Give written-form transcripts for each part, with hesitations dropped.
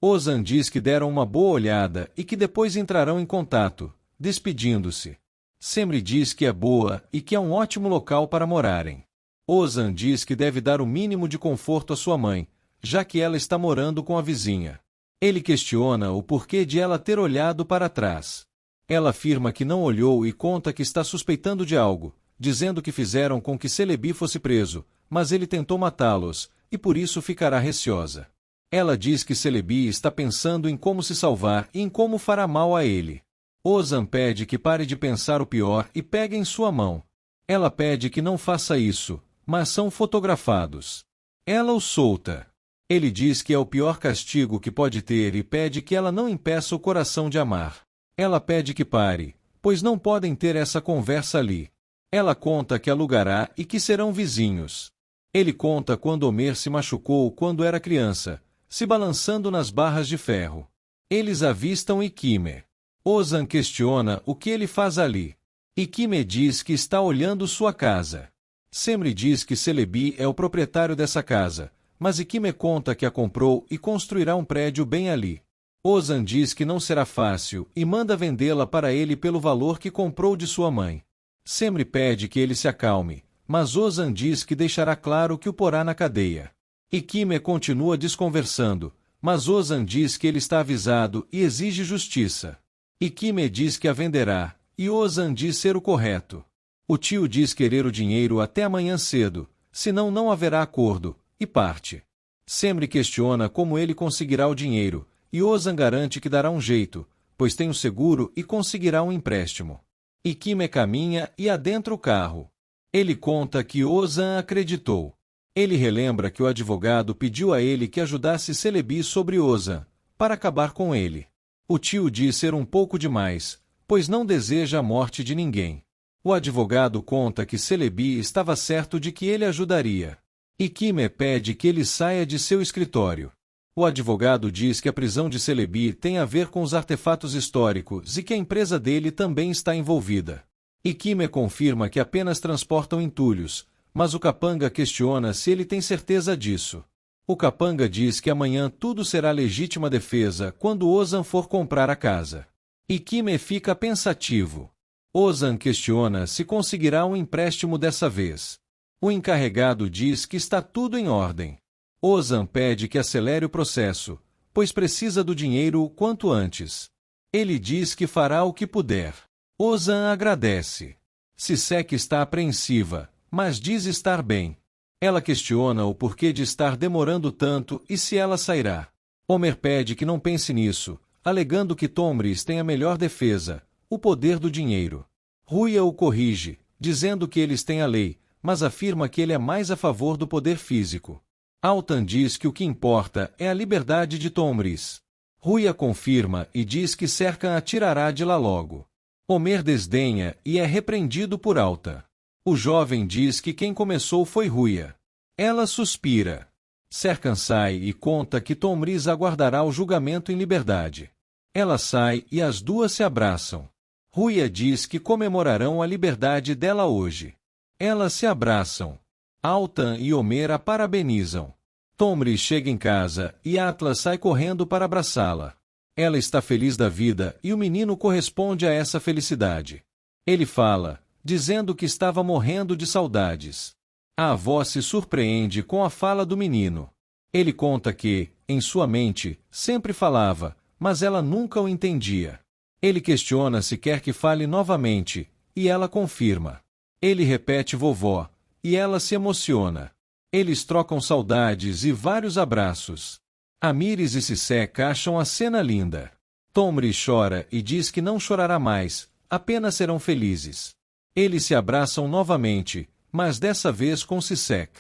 Ozan diz que deram uma boa olhada e que depois entrarão em contato, despedindo-se. Semri diz que é boa e que é um ótimo local para morarem. Ozan diz que deve dar o mínimo de conforto à sua mãe, já que ela está morando com a vizinha. Ele questiona o porquê de ela ter olhado para trás. Ela afirma que não olhou e conta que está suspeitando de algo, dizendo que fizeram com que Celebi fosse preso, mas ele tentou matá-los, e por isso ficará receosa. Ela diz que Celebi está pensando em como se salvar e em como fará mal a ele. Ozan pede que pare de pensar o pior e pegue em sua mão. Ela pede que não faça isso, mas são fotografados. Ela o solta. Ele diz que é o pior castigo que pode ter e pede que ela não impeça o coração de amar. Ela pede que pare, pois não podem ter essa conversa ali. Ela conta que alugará e que serão vizinhos. Ele conta quando Homer se machucou quando era criança, se balançando nas barras de ferro. Eles avistam Ikime. Ozan questiona o que ele faz ali. Ikime diz que está olhando sua casa. Semri diz que Celebi é o proprietário dessa casa, mas Ikime conta que a comprou e construirá um prédio bem ali. Ozan diz que não será fácil e manda vendê-la para ele pelo valor que comprou de sua mãe. Semri pede que ele se acalme, mas Ozan diz que deixará claro que o porá na cadeia. Ikime continua desconversando, mas Ozan diz que ele está avisado e exige justiça. Ikime diz que a venderá, e Ozan diz ser o correto. O tio diz querer o dinheiro até amanhã cedo, senão não haverá acordo, e parte. Semri questiona como ele conseguirá o dinheiro, e Ozan garante que dará um jeito, pois tem o seguro e conseguirá um empréstimo. Ikime caminha e adentra o carro. Ele conta que Ozan acreditou. Ele relembra que o advogado pediu a ele que ajudasse Celebi sobre Ozan, para acabar com ele. O tio diz ser um pouco demais, pois não deseja a morte de ninguém. O advogado conta que Celebi estava certo de que ele ajudaria. Ikime pede que ele saia de seu escritório. O advogado diz que a prisão de Celebi tem a ver com os artefatos históricos e que a empresa dele também está envolvida. Ikime confirma que apenas transportam entulhos, mas o capanga questiona se ele tem certeza disso. O capanga diz que amanhã tudo será legítima defesa quando Ozan for comprar a casa. Ikime fica pensativo. Ozan questiona se conseguirá um empréstimo dessa vez. O encarregado diz que está tudo em ordem. Ozan pede que acelere o processo, pois precisa do dinheiro o quanto antes. Ele diz que fará o que puder. Ozan agradece. Sisek está apreensiva, mas diz estar bem. Ela questiona o porquê de estar demorando tanto e se ela sairá. Homer pede que não pense nisso, alegando que Tomris tem a melhor defesa, o poder do dinheiro. Ruia o corrige, dizendo que eles têm a lei, mas afirma que ele é mais a favor do poder físico. Altan diz que o que importa é a liberdade de Tomris. Ruia confirma e diz que Serkan a tirará de lá logo. Homer desdenha e é repreendido por Altan. O jovem diz que quem começou foi Ruia. Ela suspira. Serkan sai e conta que Tomris aguardará o julgamento em liberdade. Ela sai e as duas se abraçam. Ruia diz que comemorarão a liberdade dela hoje. Elas se abraçam. Altan e Homer a parabenizam. Tomris chega em casa e Atlas sai correndo para abraçá-la. Ela está feliz da vida e o menino corresponde a essa felicidade. Ele fala, dizendo que estava morrendo de saudades. A avó se surpreende com a fala do menino. Ele conta que, em sua mente, sempre falava, mas ela nunca o entendia. Ele questiona se quer que fale novamente, e ela confirma. Ele repete vovó, e ela se emociona. Eles trocam saudades e vários abraços. Amires e Sisek acham a cena linda. Tomris chora e diz que não chorará mais, apenas serão felizes. Eles se abraçam novamente, mas dessa vez com Sisek.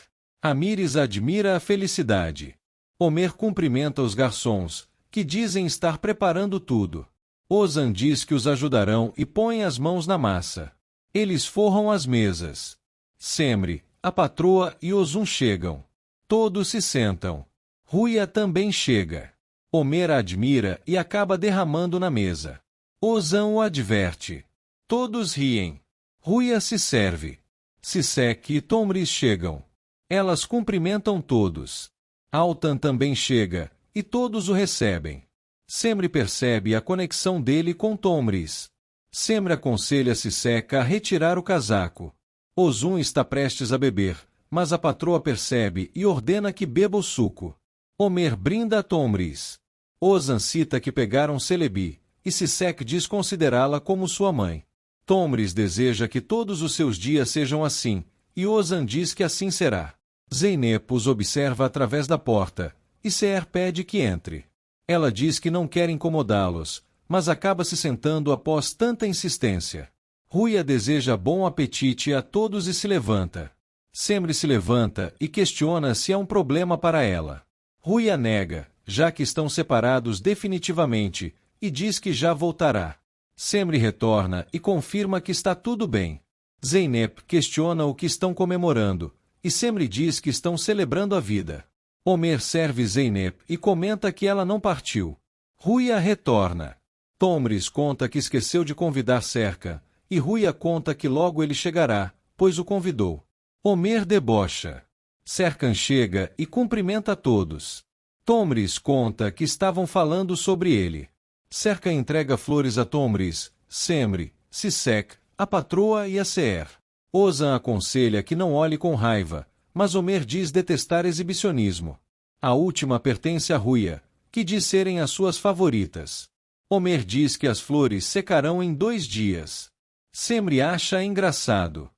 Amires admira a felicidade. Homer cumprimenta os garçons, que dizem estar preparando tudo. Ozan diz que os ajudarão e põe as mãos na massa. Eles forram as mesas. Semri, a patroa e Ozun chegam. Todos se sentam. Ruia também chega. Homer a admira e acaba derramando na mesa. Ozan o adverte. Todos riem. Ruia se serve. Sisek e Tomris chegam. Elas cumprimentam todos. Altan também chega, e todos o recebem. Semre percebe a conexão dele com Tomris. Semre aconselha Sisek a retirar o casaco. Ozun está prestes a beber, mas a patroa percebe e ordena que beba o suco. Homer brinda a Tomris. Ozan cita que pegaram Celebi, e Sisek diz considerá-la como sua mãe. Tomris deseja que todos os seus dias sejam assim, e Ozan diz que assim será. Zeynep os observa através da porta, e Seher pede que entre. Ela diz que não quer incomodá-los, mas acaba se sentando após tanta insistência. Ruia deseja bom apetite a todos e se levanta. Semre se levanta e questiona se é um problema para ela. Ruia nega, já que estão separados definitivamente, e diz que já voltará. Semre retorna e confirma que está tudo bem. Zeynep questiona o que estão comemorando, e Semre diz que estão celebrando a vida. Homer serve Zeynep e comenta que ela não partiu. Ruia retorna. Tomris conta que esqueceu de convidar Serkan, e Ruia conta que logo ele chegará, pois o convidou. Homer debocha. Serkan chega e cumprimenta a todos. Tomris conta que estavam falando sobre ele. Serkan entrega flores a Tomris, Semre, Sisek, a patroa e a Seher. Ozan aconselha que não olhe com raiva, mas Homer diz detestar exibicionismo. A última pertence a Ruia, que diz serem as suas favoritas. Homer diz que as flores secarão em 2 dias. Semre acha engraçado.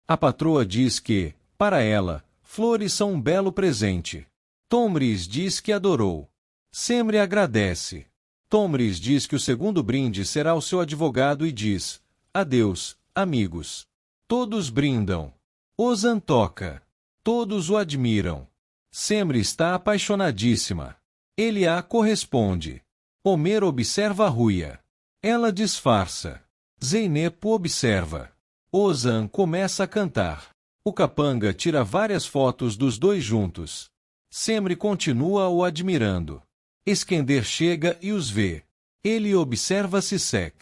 A patroa diz que, para ela, flores são um belo presente. Tomris diz que adorou. Semre agradece. Tomris diz que o segundo brinde será o seu advogado e diz: adeus, amigos. Todos brindam. Ozan toca. Todos o admiram. Semre está apaixonadíssima. Ele a corresponde. Homer observa a Ruia. Ela disfarça. Zeynep o observa. Ozan começa a cantar. O capanga tira várias fotos dos dois juntos. Semre continua o admirando. Eskender chega e os vê. Ele observa Sisek.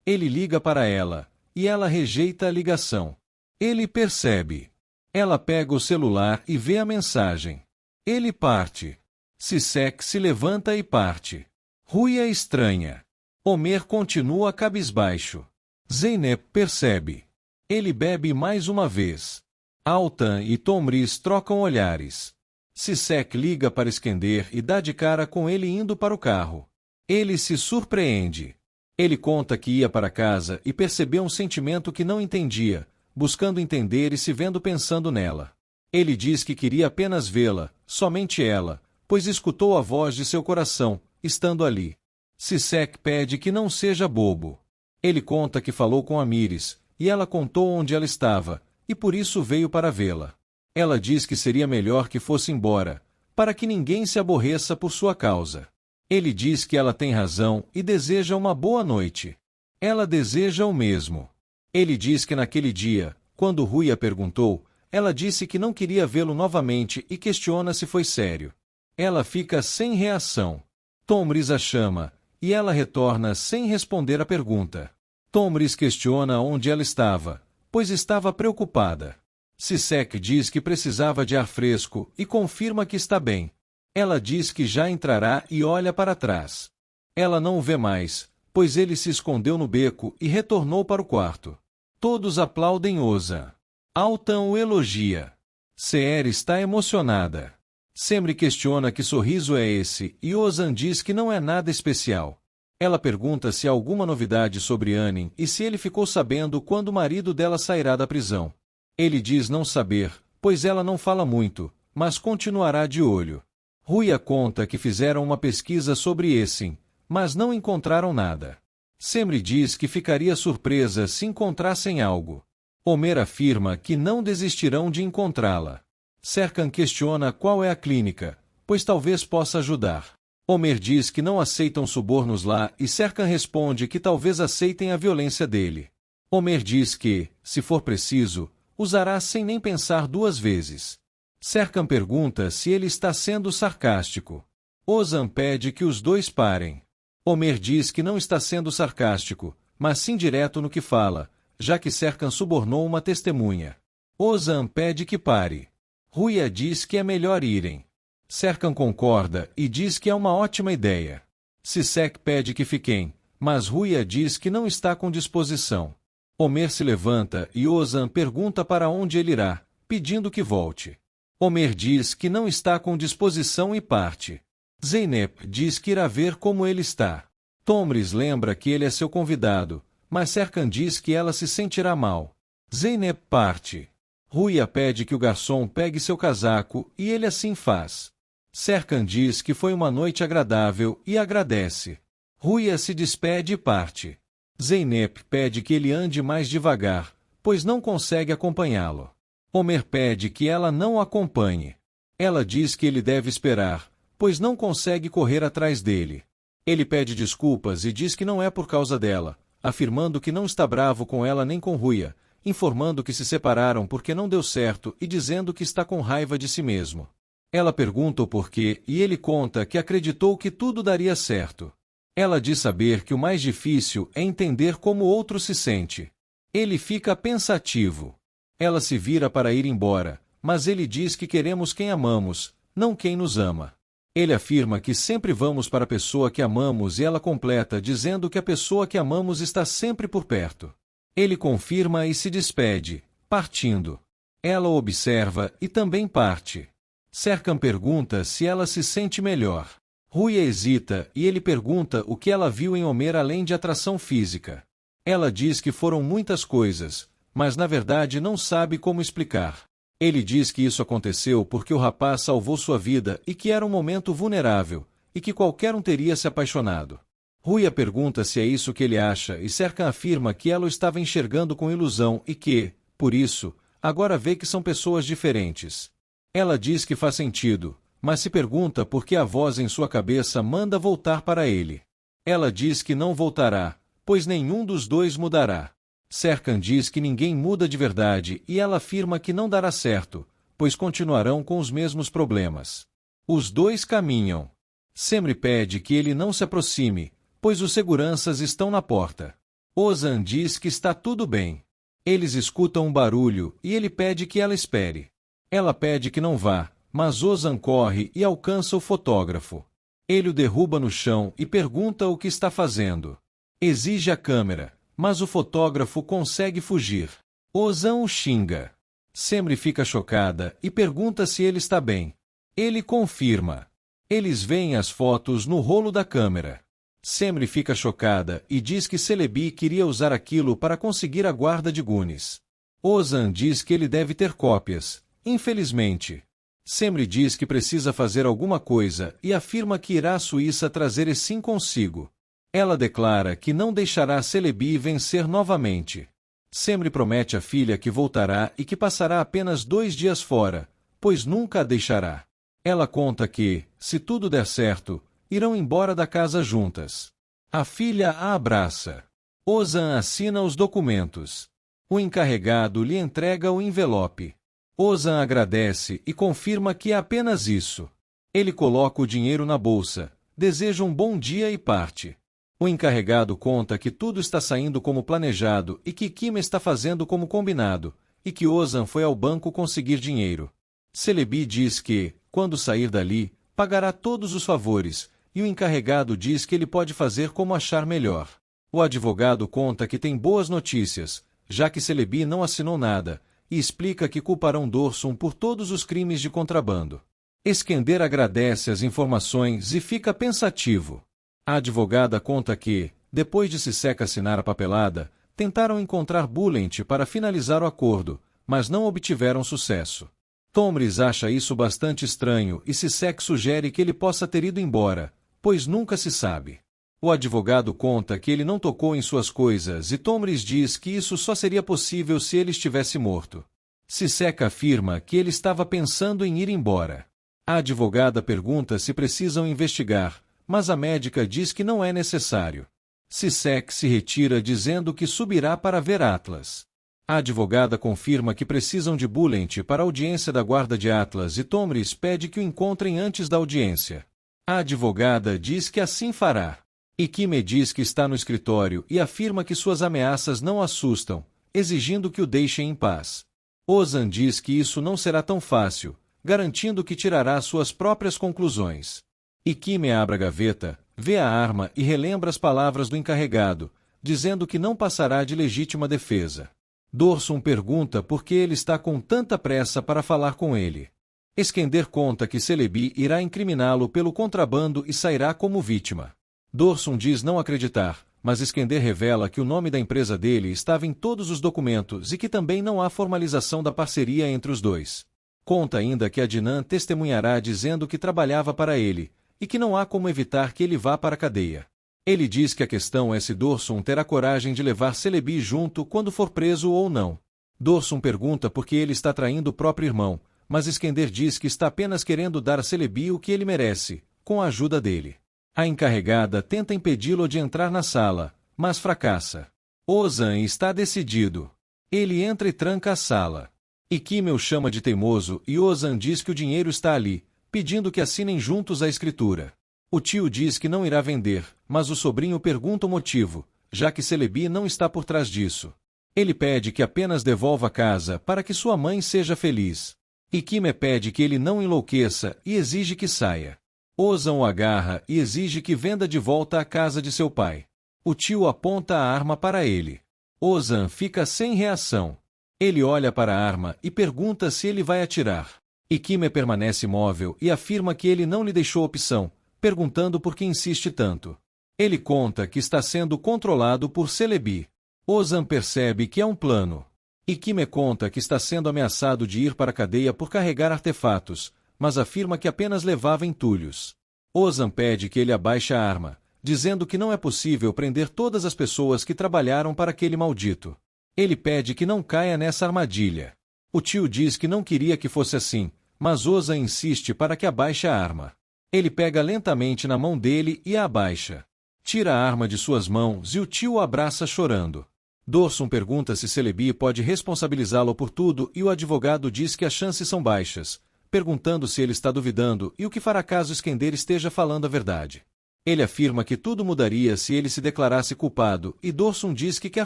Ele liga para ela, e ela rejeita a ligação. Ele percebe. Ela pega o celular e vê a mensagem. Ele parte. Sisek se levanta e parte. Ruia estranha. Homer continua cabisbaixo. Zeynep percebe. Ele bebe mais uma vez. Altan e Tomris trocam olhares. Sisek liga para Eskender e dá de cara com ele indo para o carro. Ele se surpreende. Ele conta que ia para casa e percebeu um sentimento que não entendia, buscando entender e se vendo pensando nela. Ele diz que queria apenas vê-la, somente ela, pois escutou a voz de seu coração, estando ali. Sisek pede que não seja bobo. Ele conta que falou com Amires, e ela contou onde ela estava, e por isso veio para vê-la. Ela diz que seria melhor que fosse embora, para que ninguém se aborreça por sua causa. Ele diz que ela tem razão e deseja uma boa noite. Ela deseja o mesmo. Ele diz que naquele dia, quando Ruia perguntou, ela disse que não queria vê-lo novamente e questiona se foi sério. Ela fica sem reação. Tomris a chama, e ela retorna sem responder a pergunta. Tomris questiona onde ela estava, pois estava preocupada. Sisek diz que precisava de ar fresco e confirma que está bem. Ela diz que já entrará e olha para trás. Ela não o vê mais, pois ele se escondeu no beco e retornou para o quarto. Todos aplaudem Ozan. Altan o elogia. Seher está emocionada. Semre questiona que sorriso é esse e Ozan diz que não é nada especial. Ela pergunta se há alguma novidade sobre Anin e se ele ficou sabendo quando o marido dela sairá da prisão. Ele diz não saber, pois ela não fala muito, mas continuará de olho. Ruia conta que fizeram uma pesquisa sobre Essen, mas não encontraram nada. Semre diz que ficaria surpresa se encontrassem algo. Homer afirma que não desistirão de encontrá-la. Serkan questiona qual é a clínica, pois talvez possa ajudar. Homer diz que não aceitam subornos lá e Serkan responde que talvez aceitem a violência dele. Homer diz que, se for preciso, usará sem nem pensar 2 vezes. Serkan pergunta se ele está sendo sarcástico. Ozan pede que os dois parem. Homer diz que não está sendo sarcástico, mas sim direto no que fala, já que Serkan subornou uma testemunha. Ozan pede que pare. Ruia diz que é melhor irem. Serkan concorda e diz que é uma ótima ideia. Sisek pede que fiquem, mas Ruia diz que não está com disposição. Homer se levanta e Ozan pergunta para onde ele irá, pedindo que volte. Homer diz que não está com disposição e parte. Zeynep diz que irá ver como ele está. Tomris lembra que ele é seu convidado, mas Serkan diz que ela se sentirá mal. Zeynep parte. Ruia pede que o garçom pegue seu casaco e ele assim faz. Serkan diz que foi uma noite agradável e agradece. Ruia se despede e parte. Zeynep pede que ele ande mais devagar, pois não consegue acompanhá-lo. Homer pede que ela não o acompanhe. Ela diz que ele deve esperar, pois não consegue correr atrás dele. Ele pede desculpas e diz que não é por causa dela, afirmando que não está bravo com ela nem com Ruia, informando que se separaram porque não deu certo e dizendo que está com raiva de si mesmo. Ela pergunta o porquê e ele conta que acreditou que tudo daria certo. Ela diz saber que o mais difícil é entender como o outro se sente. Ele fica pensativo. Ela se vira para ir embora, mas ele diz que queremos quem amamos, não quem nos ama. Ele afirma que sempre vamos para a pessoa que amamos e ela completa dizendo que a pessoa que amamos está sempre por perto. Ele confirma e se despede, partindo. Ela o observa e também parte. Serkan pergunta se ela se sente melhor. Ruia hesita e ele pergunta o que ela viu em Homer além de atração física. Ela diz que foram muitas coisas, mas na verdade não sabe como explicar. Ele diz que isso aconteceu porque o rapaz salvou sua vida e que era um momento vulnerável, e que qualquer um teria se apaixonado. Ruia pergunta se é isso que ele acha e Serkan afirma que ela o estava enxergando com ilusão e que, por isso, agora vê que são pessoas diferentes. Ela diz que faz sentido, mas se pergunta por que a voz em sua cabeça manda voltar para ele. Ela diz que não voltará, pois nenhum dos dois mudará. Serkan diz que ninguém muda de verdade e ela afirma que não dará certo, pois continuarão com os mesmos problemas. Os dois caminham. Semri pede que ele não se aproxime, pois os seguranças estão na porta. Ozan diz que está tudo bem. Eles escutam um barulho e ele pede que ela espere. Ela pede que não vá, mas Ozan corre e alcança o fotógrafo. Ele o derruba no chão e pergunta o que está fazendo. Exige a câmera, mas o fotógrafo consegue fugir. Ozan o xinga. Semri fica chocada e pergunta se ele está bem. Ele confirma. Eles veem as fotos no rolo da câmera. Semri fica chocada e diz que Celebi queria usar aquilo para conseguir a guarda de Gunis. Ozan diz que ele deve ter cópias. Infelizmente. Semri diz que precisa fazer alguma coisa e afirma que irá à Suíça trazer Essim consigo. Ela declara que não deixará Celebi vencer novamente. Semri promete à filha que voltará e que passará apenas 2 dias fora, pois nunca a deixará. Ela conta que, se tudo der certo, irão embora da casa juntas. A filha a abraça. Ozan assina os documentos. O encarregado lhe entrega o envelope. Ozan agradece e confirma que é apenas isso. Ele coloca o dinheiro na bolsa, deseja um bom dia e parte. O encarregado conta que tudo está saindo como planejado e que Kima está fazendo como combinado, e que Ozan foi ao banco conseguir dinheiro. Celebi diz que, quando sair dali, pagará todos os favores, e o encarregado diz que ele pode fazer como achar melhor. O advogado conta que tem boas notícias, já que Celebi não assinou nada, e explica que culparão Dorsum por todos os crimes de contrabando. Eskender agradece as informações e fica pensativo. A advogada conta que, depois de Sisek assinar a papelada, tentaram encontrar Bulent para finalizar o acordo, mas não obtiveram sucesso. Tomris acha isso bastante estranho e Sisek sugere que ele possa ter ido embora, pois nunca se sabe. O advogado conta que ele não tocou em suas coisas e Tomris diz que isso só seria possível se ele estivesse morto. Sisek afirma que ele estava pensando em ir embora. A advogada pergunta se precisam investigar, mas a médica diz que não é necessário. Sisek se retira dizendo que subirá para ver Atlas. A advogada confirma que precisam de Bulent para a audiência da guarda de Atlas e Tomris pede que o encontrem antes da audiência. A advogada diz que assim fará. Ikime diz que está no escritório e afirma que suas ameaças não assustam, exigindo que o deixem em paz. Ozan diz que isso não será tão fácil, garantindo que tirará suas próprias conclusões. Ikime abre a gaveta, vê a arma e relembra as palavras do encarregado, dizendo que não passará de legítima defesa. Dorsum pergunta por que ele está com tanta pressa para falar com ele. Skender conta que Celebi irá incriminá-lo pelo contrabando e sairá como vítima. Dorsum diz não acreditar, mas Skender revela que o nome da empresa dele estava em todos os documentos e que também não há formalização da parceria entre os dois. Conta ainda que Adnan testemunhará dizendo que trabalhava para ele, e que não há como evitar que ele vá para a cadeia. Ele diz que a questão é se Dorsum terá coragem de levar Celebi junto quando for preso ou não. Dorsum pergunta por que ele está traindo o próprio irmão, mas Skender diz que está apenas querendo dar a Celebi o que ele merece, com a ajuda dele. A encarregada tenta impedi-lo de entrar na sala, mas fracassa. Ozan está decidido. Ele entra e tranca a sala. Ikime o chama de teimoso e Ozan diz que o dinheiro está ali, pedindo que assinem juntos a escritura. O tio diz que não irá vender, mas o sobrinho pergunta o motivo, já que Celebi não está por trás disso. Ele pede que apenas devolva a casa para que sua mãe seja feliz. Ikime pede que ele não enlouqueça e exige que saia. Ozan o agarra e exige que venda de volta a casa de seu pai. O tio aponta a arma para ele. Ozan fica sem reação. Ele olha para a arma e pergunta se ele vai atirar. Ikime permanece imóvel e afirma que ele não lhe deixou opção, perguntando por que insiste tanto. Ele conta que está sendo controlado por Celebi. Ozan percebe que é um plano. Ikime conta que está sendo ameaçado de ir para a cadeia por carregar artefatos, mas afirma que apenas levava entulhos. Ozan pede que ele abaixe a arma, dizendo que não é possível prender todas as pessoas que trabalharam para aquele maldito. Ele pede que não caia nessa armadilha. O tio diz que não queria que fosse assim, mas Ozan insiste para que abaixe a arma. Ele pega lentamente na mão dele e a abaixa. Tira a arma de suas mãos e o tio o abraça chorando. Dorsum pergunta se Celebi pode responsabilizá-lo por tudo e o advogado diz que as chances são baixas, perguntando se ele está duvidando e o que fará caso Skender esteja falando a verdade. Ele afirma que tudo mudaria se ele se declarasse culpado e Dorsum diz que quer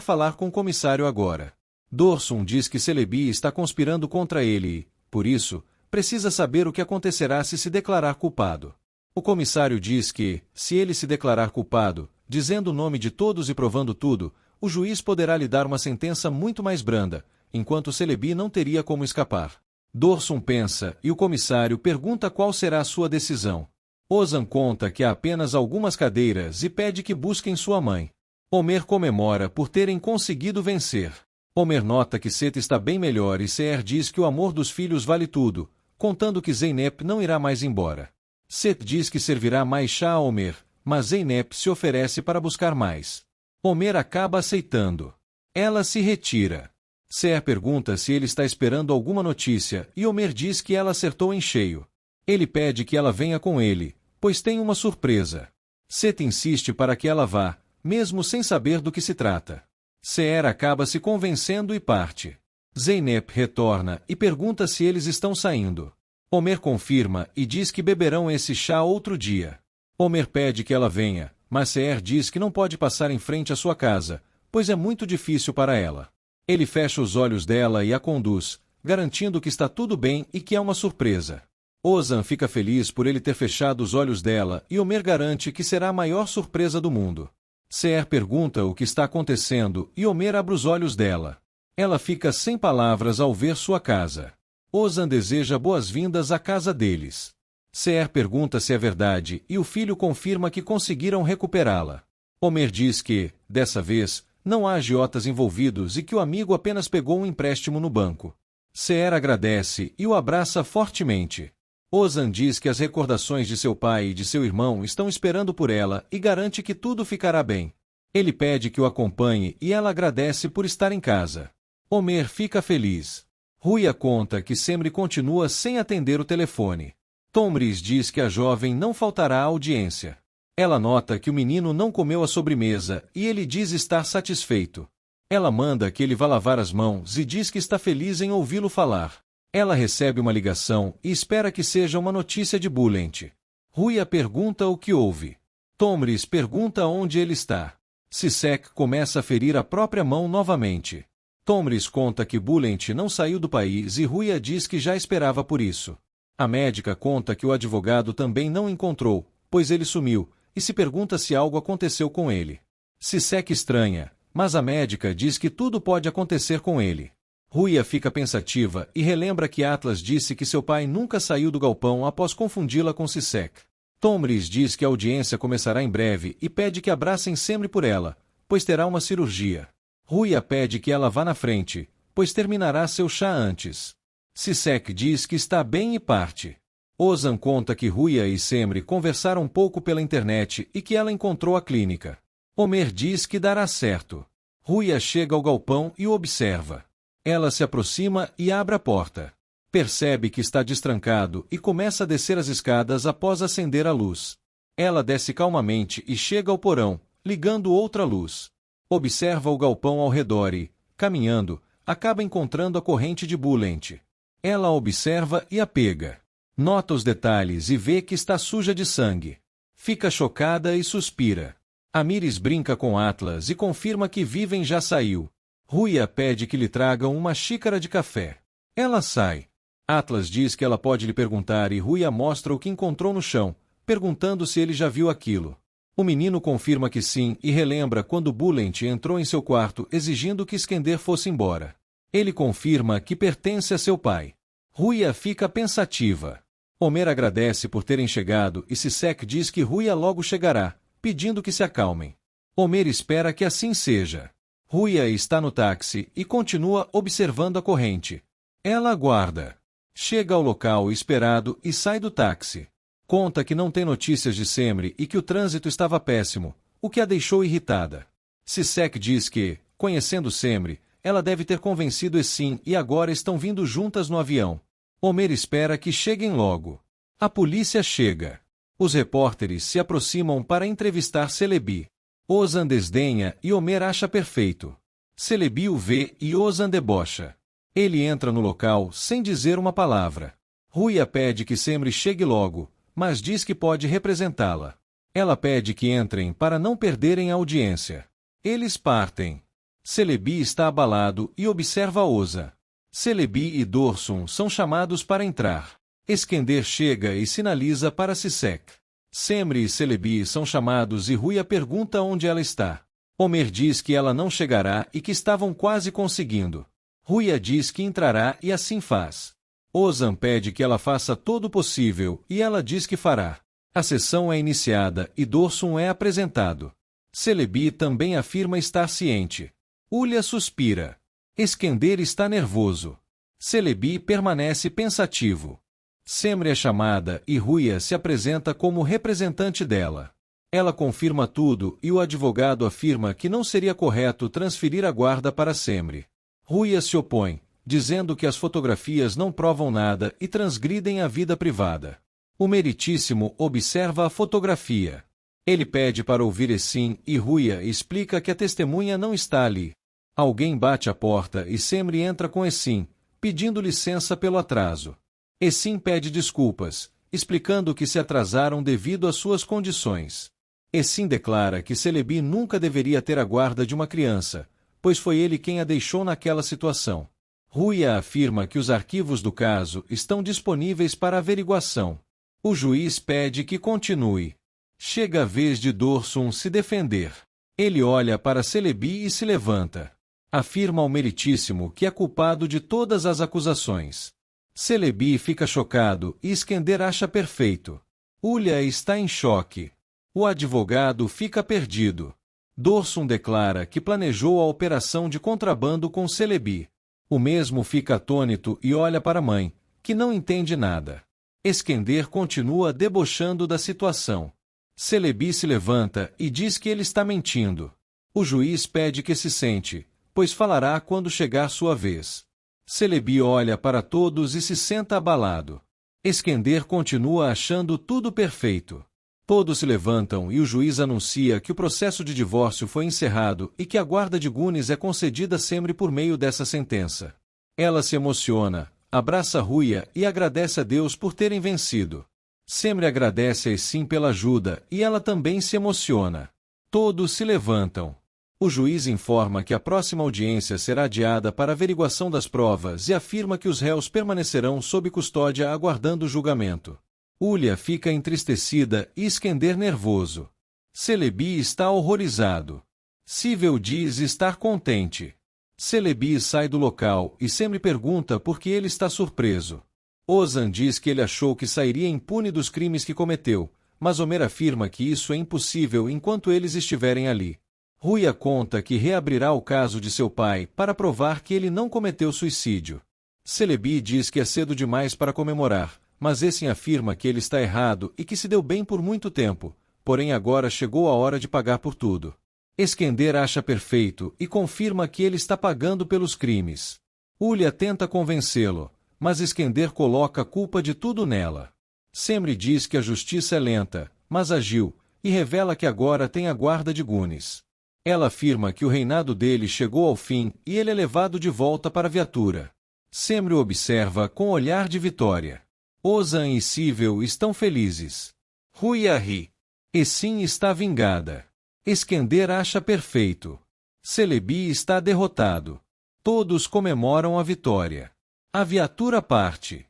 falar com o comissário agora. Dorsum diz que Celebi está conspirando contra ele e, por isso, precisa saber o que acontecerá se declarar culpado. O comissário diz que, se ele se declarar culpado, dizendo o nome de todos e provando tudo, o juiz poderá lhe dar uma sentença muito mais branda, enquanto Celebi não teria como escapar. Dorsum pensa e o comissário pergunta qual será a sua decisão. Ozan conta que há apenas algumas cadeiras e pede que busquem sua mãe. Homer comemora por terem conseguido vencer. Homer nota que Set está bem melhor e Seher diz que o amor dos filhos vale tudo, contando que Zeynep não irá mais embora. Set diz que servirá mais chá a Homer, mas Zeynep se oferece para buscar mais. Homer acaba aceitando. Ela se retira. Seher pergunta se ele está esperando alguma notícia e Homer diz que ela acertou em cheio. Ele pede que ela venha com ele, pois tem uma surpresa. Set insiste para que ela vá, mesmo sem saber do que se trata. Seher acaba se convencendo e parte. Zeynep retorna e pergunta se eles estão saindo. Homer confirma e diz que beberão esse chá outro dia. Homer pede que ela venha, mas Seher diz que não pode passar em frente à sua casa, pois é muito difícil para ela. Ele fecha os olhos dela e a conduz, garantindo que está tudo bem e que é uma surpresa. Ozan fica feliz por ele ter fechado os olhos dela e Homer garante que será a maior surpresa do mundo. Seher pergunta o que está acontecendo e Homer abre os olhos dela. Ela fica sem palavras ao ver sua casa. Ozan deseja boas-vindas à casa deles. Seher pergunta se é verdade e o filho confirma que conseguiram recuperá-la. Homer diz que, dessa vez, não há agiotas envolvidos e que o amigo apenas pegou um empréstimo no banco. Seher agradece e o abraça fortemente. Ozan diz que as recordações de seu pai e de seu irmão estão esperando por ela e garante que tudo ficará bem. Ele pede que o acompanhe e ela agradece por estar em casa. Homer fica feliz. Ruia conta que Semri continua sem atender o telefone. Tomris diz que a jovem não faltará à audiência. Ela nota que o menino não comeu a sobremesa e ele diz estar satisfeito. Ela manda que ele vá lavar as mãos e diz que está feliz em ouvi-lo falar. Ela recebe uma ligação e espera que seja uma notícia de Bulent. Ruia pergunta o que houve. Tomris pergunta onde ele está. Sisek começa a ferir a própria mão novamente. Tomris conta que Bulent não saiu do país e Ruia diz que já esperava por isso. A médica conta que o advogado também não encontrou, pois ele sumiu, e se pergunta se algo aconteceu com ele. Sisek estranha, mas a médica diz que tudo pode acontecer com ele. Ruia fica pensativa e relembra que Atlas disse que seu pai nunca saiu do galpão após confundi-la com Sisek. Tomris diz que a audiência começará em breve e pede que abracem Semri por ela, pois terá uma cirurgia. Ruia pede que ela vá na frente, pois terminará seu chá antes. Sisek diz que está bem e parte. Ozan conta que Ruia e Semri conversaram um pouco pela internet e que ela encontrou a clínica. Homer diz que dará certo. Ruia chega ao galpão e o observa. Ela se aproxima e abre a porta. Percebe que está destrancado e começa a descer as escadas após acender a luz. Ela desce calmamente e chega ao porão, ligando outra luz. Observa o galpão ao redor e, caminhando, acaba encontrando a corrente de Bulent. Ela a observa e a pega. Nota os detalhes e vê que está suja de sangue. Fica chocada e suspira. Amiris brinca com Atlas e confirma que Viven já saiu. Ruia pede que lhe tragam uma xícara de café. Ela sai. Atlas diz que ela pode lhe perguntar e Ruia mostra o que encontrou no chão, perguntando se ele já viu aquilo. O menino confirma que sim e relembra quando Bulent entrou em seu quarto exigindo que Skender fosse embora. Ele confirma que pertence a seu pai. Ruia fica pensativa. Homer agradece por terem chegado e Sisek diz que Ruia logo chegará, pedindo que se acalmem. Homer espera que assim seja. Ruia está no táxi e continua observando a corrente. Ela aguarda. Chega ao local esperado e sai do táxi. Conta que não tem notícias de Semri e que o trânsito estava péssimo, o que a deixou irritada. Sisek diz que, conhecendo Semri, ela deve ter convencido Essim e agora estão vindo juntas no avião. Homer espera que cheguem logo. A polícia chega. Os repórteres se aproximam para entrevistar Celebi. Ozan desdenha e Homer acha perfeito. Celebi o vê e Ozan debocha. Ele entra no local sem dizer uma palavra. Ruia pede que Semri chegue logo, mas diz que pode representá-la. Ela pede que entrem para não perderem a audiência. Eles partem. Celebi está abalado e observa Ozan. Celebi e Dorsum são chamados para entrar. Skender chega e sinaliza para Sisek. Semri e Celebi são chamados e Ruia pergunta onde ela está. Homer diz que ela não chegará e que estavam quase conseguindo. Ruia diz que entrará e assim faz. Ozan pede que ela faça todo o possível e ela diz que fará. A sessão é iniciada e Dorsum é apresentado. Celebi também afirma estar ciente. Ulya suspira. Skender está nervoso. Celebi permanece pensativo. Semri é chamada e Ruia se apresenta como representante dela. Ela confirma tudo e o advogado afirma que não seria correto transferir a guarda para Semri. Ruia se opõe, dizendo que as fotografias não provam nada e transgridem a vida privada. O meritíssimo observa a fotografia. Ele pede para ouvir Essim e Ruia explica que a testemunha não está ali. Alguém bate à porta e Semri entra com Essim, pedindo licença pelo atraso. Essim pede desculpas, explicando que se atrasaram devido às suas condições. Essim declara que Celebi nunca deveria ter a guarda de uma criança, pois foi ele quem a deixou naquela situação. Ruia afirma que os arquivos do caso estão disponíveis para averiguação. O juiz pede que continue. Chega a vez de Dorsum se defender. Ele olha para Celebi e se levanta. Afirma ao meritíssimo que é culpado de todas as acusações. Celebi fica chocado e Skender acha perfeito. Ulya está em choque. O advogado fica perdido. Dorsum declara que planejou a operação de contrabando com Celebi. O mesmo fica atônito e olha para a mãe, que não entende nada. Skender continua debochando da situação. Celebi se levanta e diz que ele está mentindo. O juiz pede que se sente, pois falará quando chegar sua vez. Celebi olha para todos e se senta abalado. Skender continua achando tudo perfeito. Todos se levantam e o juiz anuncia que o processo de divórcio foi encerrado e que a guarda de Gunis é concedida sempre por meio dessa sentença. Ela se emociona, abraça Ruia e agradece a Deus por terem vencido. Semri agradece a Essim pela ajuda e ela também se emociona. Todos se levantam. O juiz informa que a próxima audiência será adiada para averiguação das provas e afirma que os réus permanecerão sob custódia aguardando o julgamento. Ulya fica entristecida e Iskender nervoso. Celebi está horrorizado. Sivel diz estar contente. Celebi sai do local e Semri pergunta por que ele está surpreso. Ozan diz que ele achou que sairia impune dos crimes que cometeu, mas Homer afirma que isso é impossível enquanto eles estiverem ali. Ruia conta que reabrirá o caso de seu pai para provar que ele não cometeu suicídio. Celebi diz que é cedo demais para comemorar, mas esse afirma que ele está errado e que se deu bem por muito tempo, porém agora chegou a hora de pagar por tudo. Iskender acha perfeito e confirma que ele está pagando pelos crimes. Ulya tenta convencê-lo, mas Iskender coloca a culpa de tudo nela. Semri diz que a justiça é lenta, mas agiu, e revela que agora tem a guarda de Gunis. Ela afirma que o reinado dele chegou ao fim e ele é levado de volta para a viatura. Semri o observa com olhar de vitória. Ozan e Sivel estão felizes. Ruia ri. Essin está vingada. Iskender acha perfeito. Celebi está derrotado. Todos comemoram a vitória. A viatura parte.